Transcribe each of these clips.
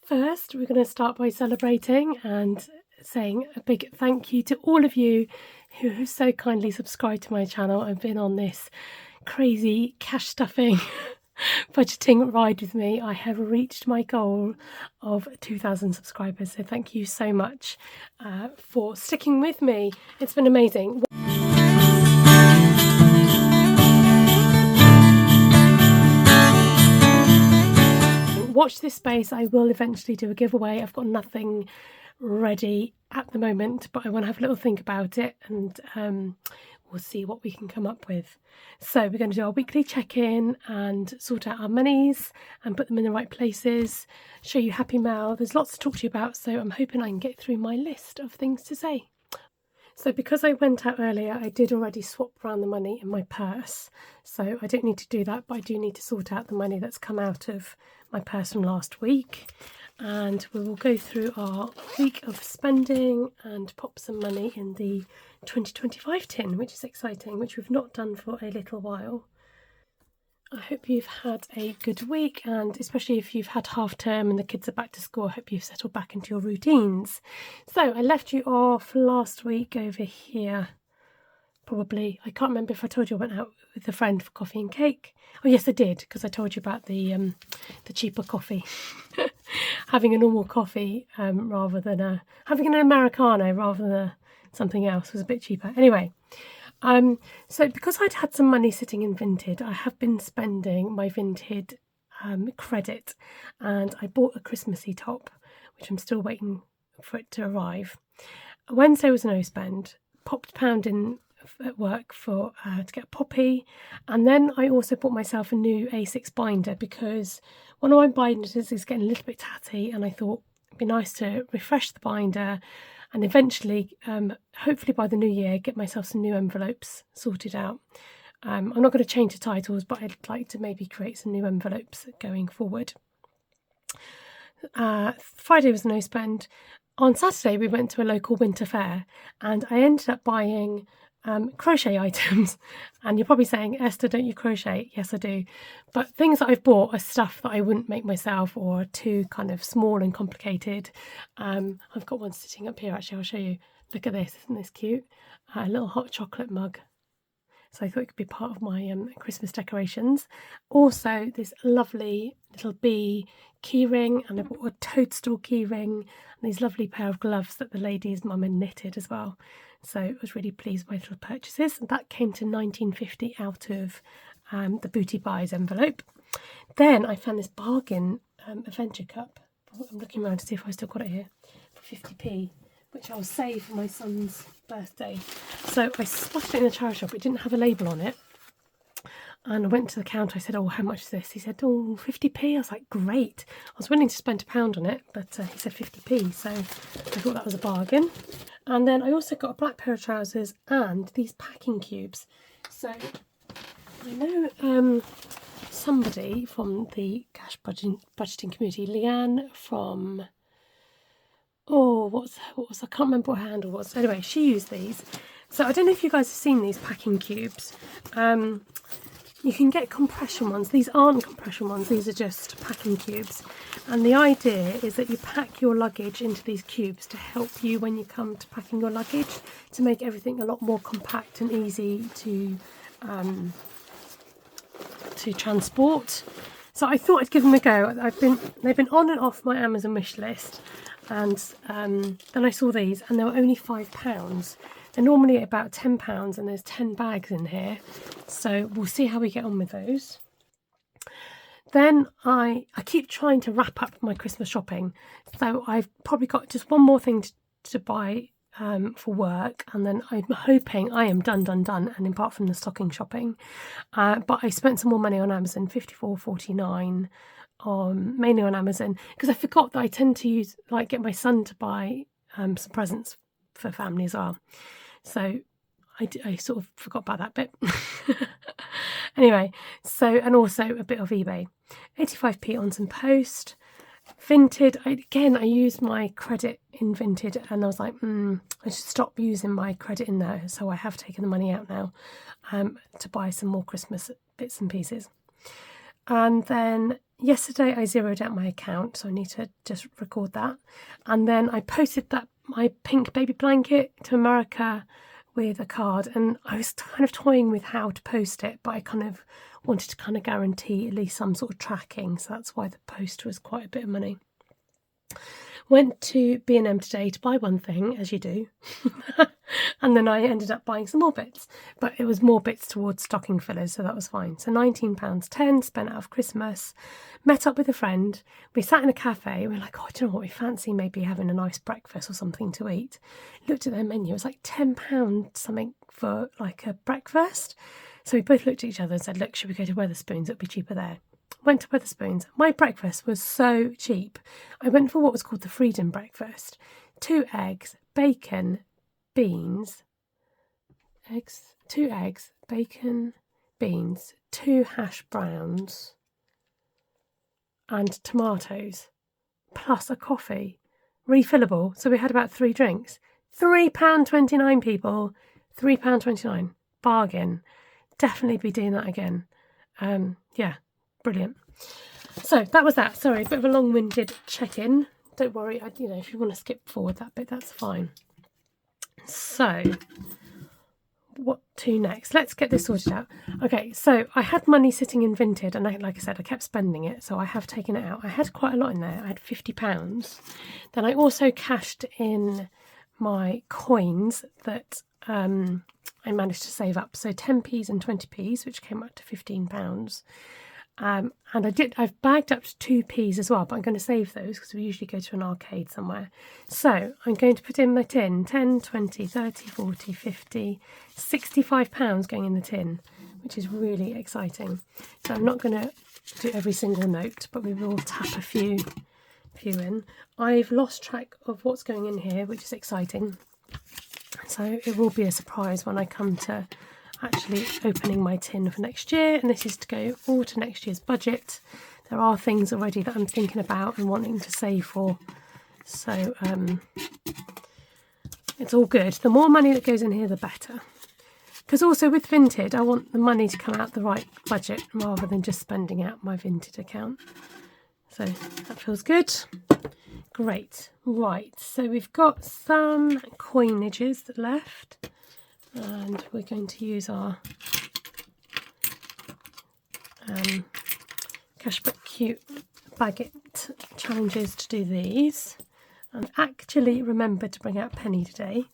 First, we're going to start by celebrating and saying a big thank you to all of you who have so kindly subscribed to my channel and been on this crazy cash stuffing budgeting ride with me. I have reached my goal of 2,000 subscribers, so thank you so much for sticking with me. It's been amazing. Watch this space. I will eventually do a giveaway. I've got nothing ready at the moment, but I want to have a little think about it, and we'll see what we can come up with. So we're going to do our weekly check-in and sort out our monies and put them in the right places, show you happy mail. There's lots to talk to you about, so I'm hoping I can get through my list of things to say. So because I went out earlier, I did already swap around the money in my purse, so I don't need to do that, but I do need to sort out the money that's come out of my purse from last week. And we will go through our week of spending and pop some money in the 2025 tin, which is exciting, which we've not done for a little while. I hope you've had a good week, and especially if you've had half term and the kids are back to school, I hope you've settled back into your routines. So I left you off last week over here. Probably, I can't remember if I told you I went out with a friend for coffee and cake. Oh yes, I did, because I told you about the cheaper coffee. Having a normal coffee rather than having an Americano rather than something else was a bit cheaper. Anyway, so because I'd had some money sitting in Vinted, I have been spending my Vinted credit, and I bought a Christmassy top, which I'm still waiting for it to arrive. Wednesday was no spend. Popped £1 in at work for to get a poppy, and then I also bought myself a new A6 binder because one of my binders is getting a little bit tatty, and I thought it'd be nice to refresh the binder and eventually, hopefully by the new year, get myself some new envelopes sorted out. I'm not going to change the titles, but I'd like to maybe create some new envelopes going forward. Friday was no spend. On Saturday we went to a local winter fair, and I ended up buying crochet items. And you're probably saying, Esther, don't you crochet? Yes, I do. But things that I've bought are stuff that I wouldn't make myself or are too kind of small and complicated. I've got one sitting up here, actually. I'll show you. Look at this. Isn't this cute? A little hot chocolate mug. So I thought it could be part of my Christmas decorations. Also, this lovely little bee keyring, and I bought a toadstool keyring and these lovely pair of gloves that the lady's mum had knitted as well. So I was really pleased with my little purchases. And that came to £19.50 out of the Booty Buys envelope. Then I found this bargain adventure cup. I'm looking around to see if I still got it here for 50p, which I'll save for my son's birthday. So I spotted it in a charity shop. It didn't have a label on it. And I went to the counter. I said, oh, how much is this? He said, oh, 50p. I was like, great. I was willing to spend £1 on it, but he said 50p. So I thought that was a bargain. And then I also got a black pair of trousers and these packing cubes. So I know somebody from the cash budgeting community, Leanne from... oh, what was I can't remember what her handle was. Anyway, she used these. So I don't know if you guys have seen these packing cubes. You can get compression ones. These aren't compression ones, these are just packing cubes. And the idea is that you pack your luggage into these cubes to help you when you come to packing your luggage, to make everything a lot more compact and easy to transport. So I thought I'd give them a go. They've been on and off my Amazon wish list. And then I saw these, and they were only £5. They're normally about £10, and there's 10 bags in here. So we'll see how we get on with those. Then I keep trying to wrap up my Christmas shopping. So I've probably got just one more thing to buy for work, and then I'm hoping I am done, and apart from the stocking shopping. But I spent some more money on Amazon, £54.49. Mainly on Amazon, because I forgot that I tend to get my son to buy some presents for family as well. So I sort of forgot about that bit. Anyway, so, and also a bit of eBay. 85p on some post. Vinted, I used my credit in Vinted, and I was like, I should stop using my credit in there. So I have taken the money out now to buy some more Christmas bits and pieces. And then yesterday I zeroed out my account, so I need to just record that. And then I posted my pink baby blanket to America with a card, and I was kind of toying with how to post it, but I kind of wanted to kind of guarantee at least some sort of tracking, so that's why the post was quite a bit of money. Went to B&M today to buy one thing, as you do, and then I ended up buying some more bits, but it was more bits towards stocking fillers, so that was fine. So £19.10 spent out of Christmas. Met up with a friend, we sat in a cafe, we were like, oh, do you know what, we fancy maybe having a nice breakfast or something to eat. Looked at their menu, it was like £10 something for like a breakfast. So we both looked at each other and said, look, should we go to Wetherspoons? It'll be cheaper there. Went to Wetherspoons. My breakfast was so cheap. I went for what was called the Freedom Breakfast. 2 eggs, bacon, beans, 2 eggs, bacon, beans, 2 hash browns, and tomatoes, plus a coffee, refillable. So we had about 3 drinks. £3.29, people. £3.29. Bargain. Definitely be doing that again. Yeah, brilliant. So that was that. Sorry, a bit of a long-winded check-in. Don't worry, if you want to skip forward that bit, that's fine. So what to next? Let's get this sorted out. Okay, so I had money sitting in Vinted, and like I said, I kept spending it, so I have taken it out. I had quite a lot in there. I had £50. Then I also cashed in my coins that I managed to save up, so 10p's and 20p's, which came up to £15. And I've bagged up to 2p's as well, but I'm going to save those because we usually go to an arcade somewhere. So I'm going to put in my tin, 10, 20, 30, 40, 50, £65 going in the tin, which is really exciting. So I'm not going to do every single note, but we will tap a few in. I've lost track of what's going in here, which is exciting. So it will be a surprise when I come to actually opening my tin for next year, and this is to go all to next year's budget. There are things already that I'm thinking about and wanting to save for, so it's all good. The more money that goes in here, the better. Because also with Vinted, I want the money to come out the right budget rather than just spending out my Vinted account. So that feels good. Great. Right, so we've got some coinages left, and we're going to use our cashbook baguette challenges to do these. And actually remembered to bring out penny today,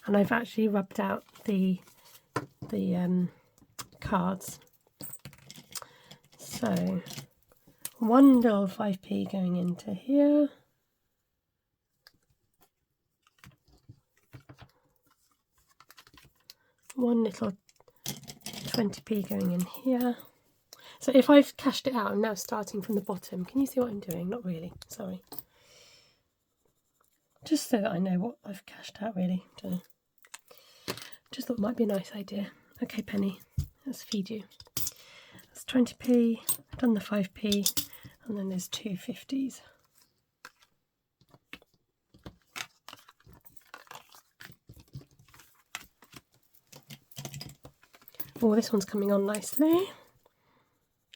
and I've actually rubbed out the cards. So one little 5p going into here. One little 20p going in here. So if I've cashed it out, I'm now starting from the bottom. Can you see what I'm doing? Not really, sorry. Just so that I know what I've cashed out, really. Just thought it might be a nice idea. Okay, penny, let's feed you. That's 20p, I've done the 5p, and then there's 2 50s. Oh, this one's coming on nicely.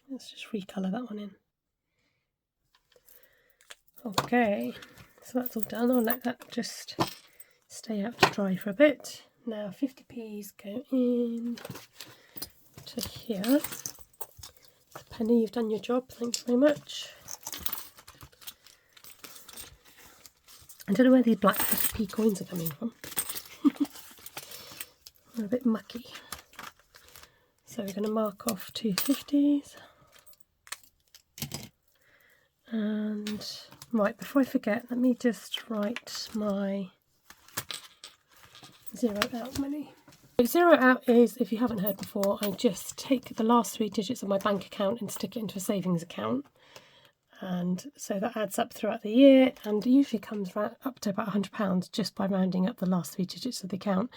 Let's just recolour that one in. Okay, so that's all done. I'll let that just stay out to dry for a bit. Now 50p's go in to here. Penny, you've done your job, thank you very much. I don't know where these black 50p coins are coming from. They're a bit mucky. So we're going to mark off 2 50s. And right, before I forget, let me just write my zero out money. Zero out is, if you haven't heard before, I just take the last 3 digits of my bank account and stick it into a savings account. And so that adds up throughout the year and usually comes up to about £100 just by rounding up the last 3 digits of the account.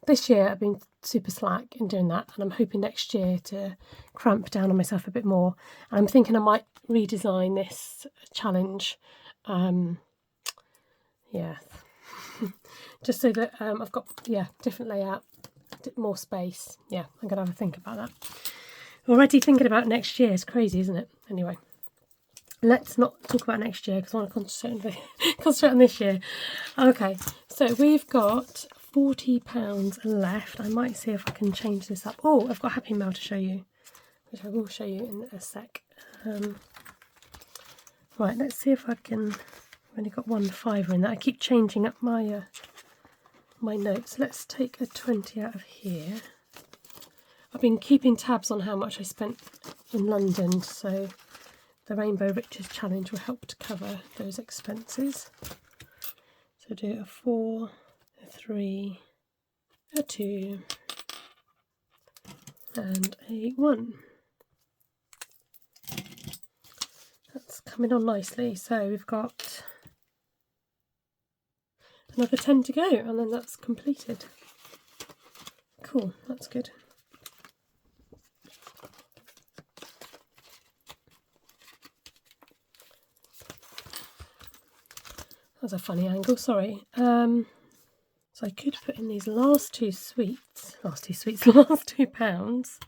This year I've been super slack in doing that, and I'm hoping next year to cramp down on myself a bit more. And I'm thinking I might redesign this challenge, yeah, just so that I've got, different layout, more space. Yeah, I'm going to have a think about that. Already thinking about next year is crazy, isn't it? Anyway. let's not talk about next year because I want to concentrate on this year. Okay, so we've got £40 left. I might see if I can change this up. Oh, I've got Happy Mail to show you, which I will show you in a sec. Right, let's see if I can. I've only got one fiver in that. I keep changing up my my notes. Let's take a 20 out of here. I've been keeping tabs on how much I spent in London, so the Rainbow Riches Challenge will help to cover those expenses. So do a 4, a 3, a 2, and a 1. That's coming on nicely. So we've got another 10 to go, and then that's completed. Cool, that's good. That's a funny angle, sorry. So I could put in these last two £2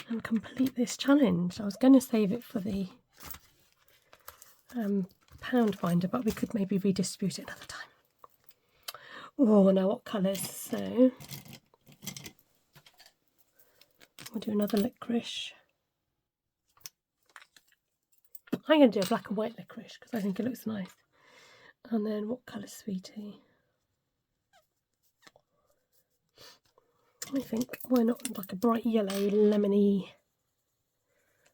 and complete this challenge. I was going to save it for the pound binder, but we could maybe redistribute it another time. Oh, now what colours? So we'll do another licorice. I'm going to do a black and white licorice because I think it looks nice. And then what colour, sweetie? I think, why not like a bright yellow lemony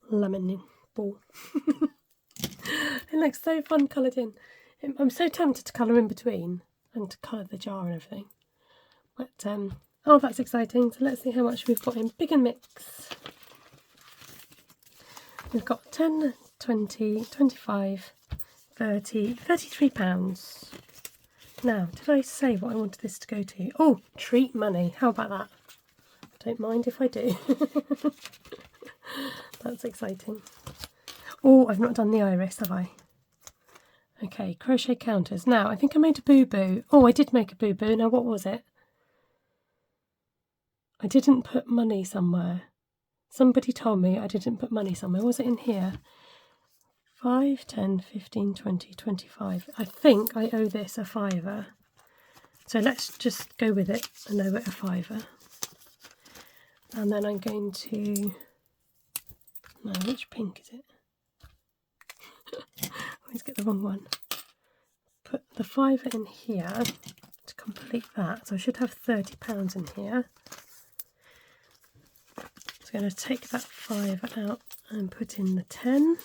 lemon ball. It looks so fun coloured in. I'm so tempted to colour in between and to colour the jar and everything. But, oh, that's exciting. So let's see how much we've got in Big and Mix. We've got 10, 20, 25, 30, £33. Now, did I say what I wanted this to go to? Oh, treat money. How about that? Don't mind if I do. That's exciting. Oh, I've not done the iris, have I? Okay, crochet counters. Now, I think I made a boo-boo. Oh, I did make a boo-boo. Now, what was it? I didn't put money somewhere. Somebody told me I didn't put money somewhere. Was it in here? 5, 10, 15, 20, 25. I think I owe this a fiver. So let's just go with it and owe it a fiver. And then I'm going to... No, which pink is it? I always get the wrong one. Put the fiver in here to complete that. So I should have £30 in here. So I'm going to take that fiver out and put in the 10.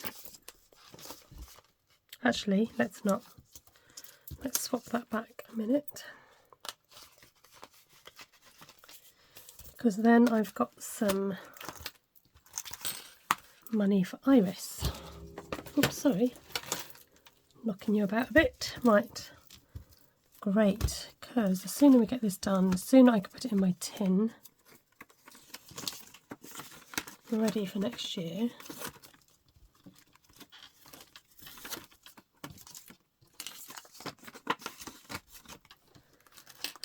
Actually, let's not. Let's swap that back a minute. Because then I've got some money for Iris. Oops, sorry. Knocking you about a bit. Right. Great. Because the sooner we get this done, the sooner I can put it in my tin. We're ready for next year.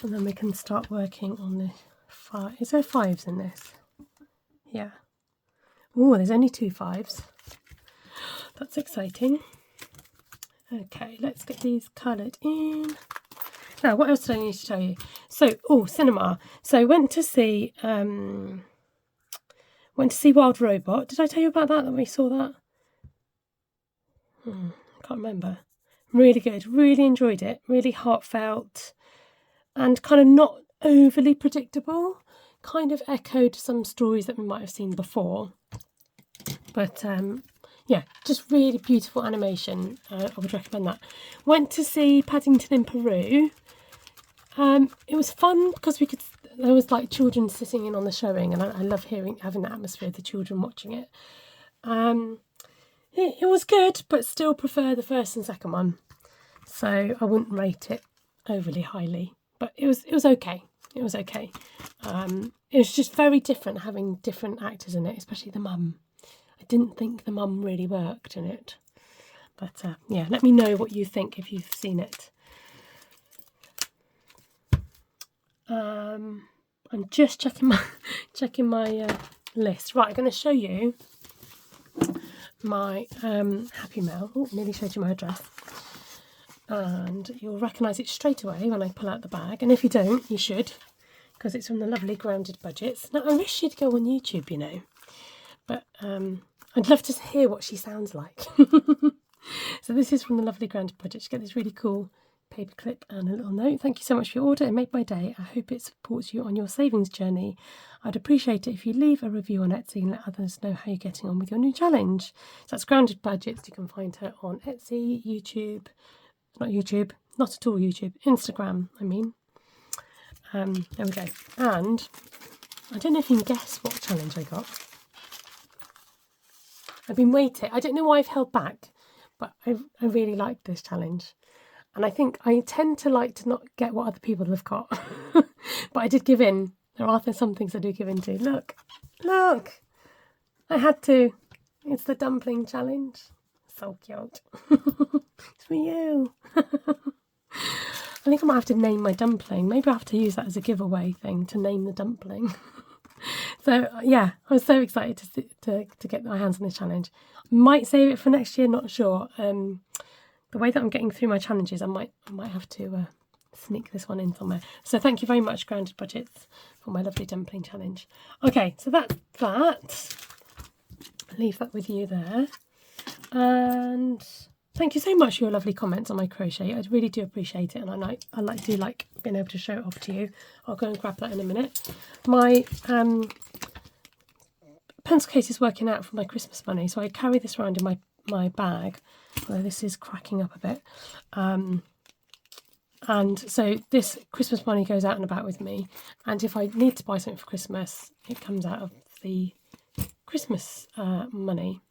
And then we can start working on the 5. Is there 5s in this? Yeah. Oh, there's only 2 5s. That's exciting. Okay, let's get these coloured in. Now, what else do I need to tell you? So, oh, cinema. So I went to see Wild Robot. Did I tell you about that we saw that? I can't remember. Really good. Really enjoyed it. Really heartfelt. And kind of not overly predictable, kind of echoed some stories that we might have seen before. But yeah, just really beautiful animation. I would recommend that. Went to see Paddington in Peru. It was fun because there was like children sitting in on the showing, and I love having the atmosphere of the children watching it. It was good, but still prefer the first and second one. So I wouldn't rate it overly highly. But it was okay. It was okay. It was just very different having different actors in it, especially the mum. I didn't think the mum really worked in it. But yeah, let me know what you think if you've seen it. I'm just checking my list. Right, I'm going to show you my Happy Mail. Oh, nearly showed you my address. And you'll recognise it straight away when I pull out the bag. And if you don't, you should, because it's from the lovely Grounded Budgets. Now, I wish she'd go on YouTube, you know. But I'd love to hear what she sounds like. So this is from the lovely Grounded Budgets. You get this really cool paper clip and a little note. Thank you so much for your order. It made my day. I hope it supports you on your savings journey. I'd appreciate it if you leave a review on Etsy and let others know how you're getting on with your new challenge. So that's Grounded Budgets. You can find her on Etsy, YouTube, not at all YouTube, Instagram, I mean. There we go. And I don't know if you can guess what challenge I got. I've been waiting. I don't know why I've held back, but I really like this challenge. And I think I tend to like to not get what other people have got. But I did give in. There are some things I do give in to. Look. I had to. It's the dumpling challenge. So cute. It's for you. I think I might have to name my dumpling. Maybe I have to use that as a giveaway thing to name the dumpling. So yeah, I was so excited to get my hands on this challenge. Might save it for next year, not sure. The way that I'm getting through my challenges, I might have to sneak this one in somewhere. So thank you very much, Grounded Budgets, for my lovely dumpling challenge. Okay, so that's that. I'll leave that with you there. And thank you so much for your lovely comments on my crochet. I really do appreciate it, and I do like being able to show it off to you. I'll go and grab that in a minute. My pencil case is working out for my Christmas money, so I carry this around in my bag. Although this is cracking up a bit. And so this Christmas money goes out and about with me. And if I need to buy something for Christmas, it comes out of the Christmas money.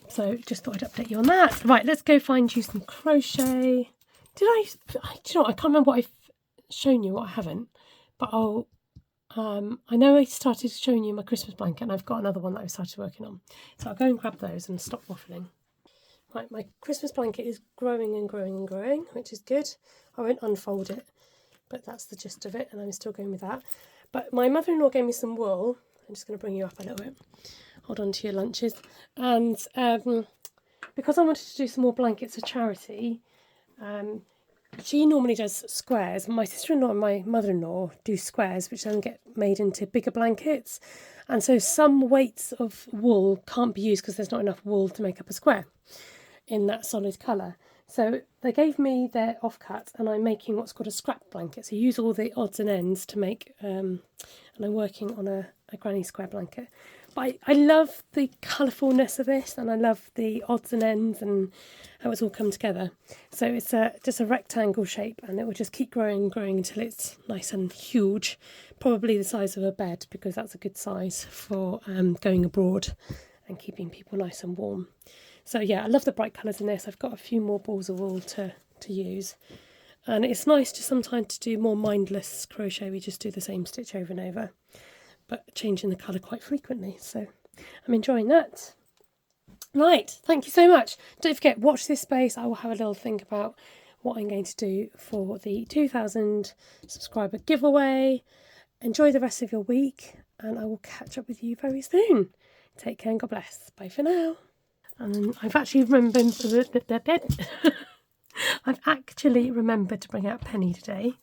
So just thought I'd update you on that. Right, let's go find you some crochet. Do you know, I can't remember what I've shown you, what I haven't. But I know I started showing you my Christmas blanket, and I've got another one that I've started working on. So I'll go and grab those and stop waffling. Right, my Christmas blanket is growing and growing and growing, which is good. I won't unfold it, but that's the gist of it, and I'm still going with that. But my mother-in-law gave me some wool. I'm just going to bring you up a little bit. Hold on to your lunches. And because I wanted to do some more blankets for charity, she normally does squares. My sister-in-law and my mother-in-law do squares, which then get made into bigger blankets. And so some weights of wool can't be used because there's not enough wool to make up a square in that solid colour. So they gave me their offcut, and I'm making what's called a scrap blanket. So you use all the odds and ends to make, and I'm working on a granny square blanket. But I love the colourfulness of this, and I love the odds and ends and how it's all come together. So it's just a rectangle shape, and it will just keep growing and growing until it's nice and huge, probably the size of a bed, because that's a good size for going abroad and keeping people nice and warm. So yeah, I love the bright colours in this. I've got a few more balls of wool to use. And it's nice to sometimes to do more mindless crochet. We just do the same stitch over and over, but changing the colour quite frequently. So I'm enjoying that. Right, thank you so much. Don't forget, watch this space. I will have a little think about what I'm going to do for the 2,000 subscriber giveaway. Enjoy the rest of your week, and I will catch up with you very soon. Take care and God bless. Bye for now. And I've actually remembered I've actually remembered to bring out Penny today.